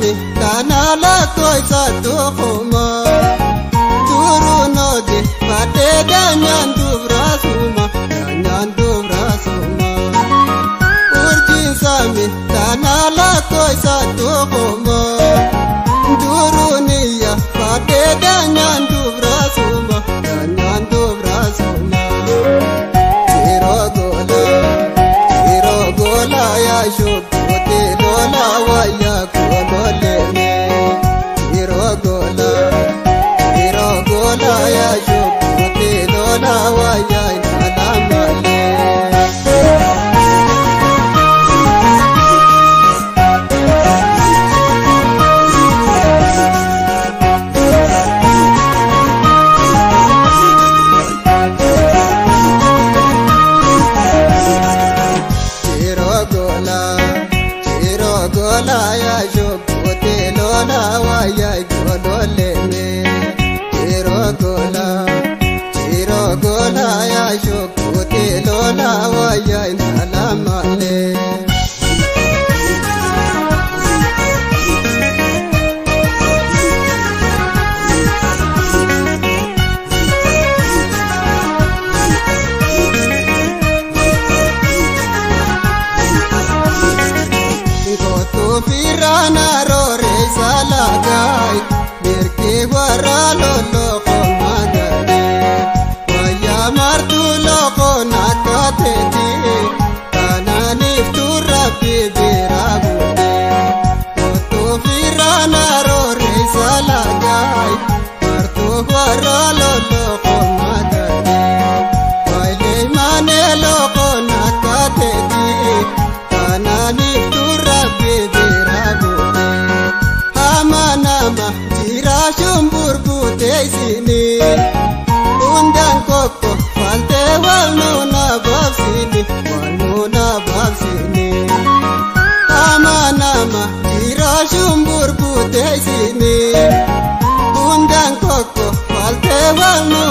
sami kanala koi satu koma turun de pate danyan duvrasuma urjin sami kanala koi satu koma turuniya pate danyan duvrasuma Gola ya shokote lola waya kolole me hiro gola ya shokote lola waya alamale Gola ya shokote lola waya kolole me hiro gola ya shokote lola waya alamale Firana rore salagai birki wara lolo komagare waya martu loko nakate di kanani turabi biragude to firana rore salagai martu wara lolo komagare wale mane loko nakate di kanani turabi Jira shumbur putih sini undang koko falte walnuna bab sini nama jira shumbur putih sini undang koko falte walnuna